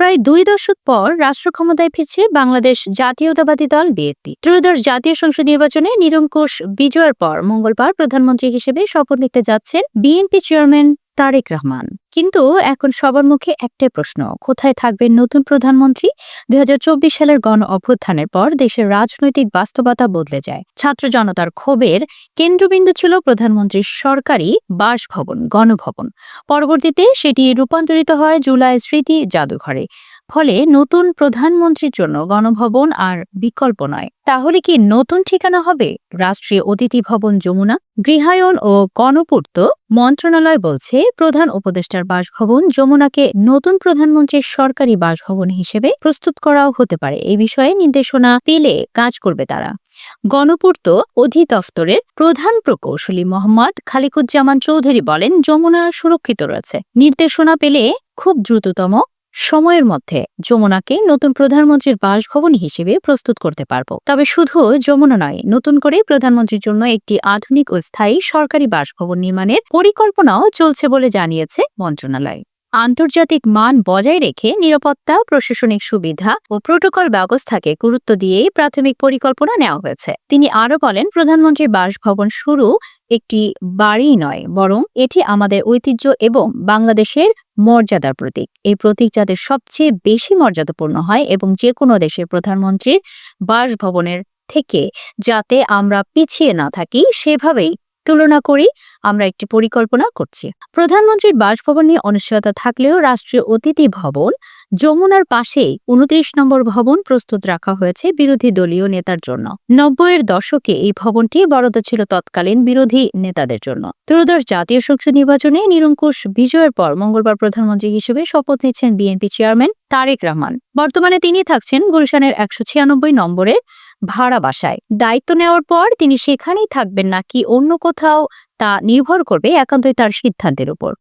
প্রায় ২ দশক পর রাষ্ট্র ক্ষমতায় ফিরছে বাংলাদেশ জাতীয়তাবাদী দল বিএনপি। ত্রয়োদশ জাতীয় সংসদ নির্বাচনে নিরঙ্কুশ বিজয়ের পর মঙ্গলবার প্রধানমন্ত্রী হিসেবে শপথ নিতে যাচ্ছেন বিএনপি চেয়ারম্যান তারেক রহমান। কিন্তু এখন সবার মুখে একটাই প্রশ্ন, কোথায় থাকবেন নতুন প্রধানমন্ত্রী? ২০২৪ সালের গণ অভ্যুত্থানের পর দেশের রাজনৈতিক বাস্তবতা বদলে যায়। ছাত্র জনতার ক্ষোভের কেন্দ্রবিন্দু ছিল প্রধানমন্ত্রীর সরকারি বাসভবন, গণভবন। পরবর্তীতে সেটি রূপান্তরিত হয় জুলাই স্মৃতি জাদুঘরে। ফলে নতুন প্রধানমন্ত্রীর জন্য গণভবন আর বিকল্প নয়। তাহলে কি নতুন ঠিকানা হবে রাষ্ট্রীয় অতিথি ভবন যমুনা? গৃহায়ন ও গণপূর্ত মন্ত্রণালয় বলছে, প্রধান উপদেষ্টার বাসভবন যমুনাকে নতুন প্রধানমন্ত্রীর সরকারি বাসভবন হিসেবে প্রস্তুত করাও হতে পারে। এই বিষয়ে নির্দেশনা পেলে কাজ করবে তারা। গণপূর্ত অধিদপ্তরের প্রধান প্রকৌশলী মোহাম্মদ খালিকুজ্জামান চৌধুরী বলেন, যমুনা সুরক্ষিত রয়েছে। নির্দেশনা পেলে খুব দ্রুততম সময়ের মধ্যে যমুনাকে নতুন প্রধানমন্ত্রীর বাসভবন হিসেবে প্রস্তুত করতে পারব। তবে শুধু যমুনা নয়, নতুন করে প্রধানমন্ত্রীর জন্য একটি আধুনিক ও স্থায়ী সরকারি বাসভবন নির্মাণের পরিকল্পনাও চলছে বলে জানিয়েছে মন্ত্রণালয়। আন্তর্জাতিক মান বজায় রেখে নিরাপত্তা, প্রশাসনিক সুবিধা ও প্রোটোকল ব্যবস্থাকে গুরুত্ব দিয়েই প্রাথমিক পরিকল্পনা নেওয়া হয়েছে। তিনি আরও বলেন, প্রধানমন্ত্রীর বাসভবন শুরু একটি বাড়ি নয়, বরং এটি আমাদের ঐতিহ্য এবং বাংলাদেশের মর্যাদার প্রতীক। এই প্রতীক যাতে সবচেয়ে বেশি মর্যাদাপূর্ণ হয় এবং যে কোনো দেশের প্রধানমন্ত্রীর বাসভবনের থেকে যাতে আমরা পিছিয়ে না থাকি, সেভাবেই তুলনা করি আমরা একটি পরিকল্পনা করছি। প্রধানমন্ত্রীর বাসভবন নিয়ে অনিশ্চয়তা থাকলেও রাষ্ট্রীয় অতিথি ভবন যমুনার পাশেই ২৯ নম্বর ভবন প্রস্তুত রাখা হয়েছে বিরোধী দলীয় নেতার জন্য। ৯০-এর দশকে এই ভবনটি বরাদ্দ ছিল তৎকালীন বিরোধী নেতাদের জন্য। ত্রয়োদশ জাতীয় সংসদ নির্বাচনে নিরঙ্কুশ বিজয়ের পর মঙ্গলবার প্রধানমন্ত্রী হিসেবে শপথ নিচ্ছেন বিএনপি চেয়ারম্যান তারেক রহমান। বর্তমানে তিনি থাকছেন গুলশানের ১৯৬ নম্বরের ভাড়া বাসায়। দায়িত্ব নেওয়ার পর তিনি সেখানেই থাকবেন নাকি অন্য কোথাও, তা নির্ভর করবে একান্তই তার সিদ্ধান্তের উপর।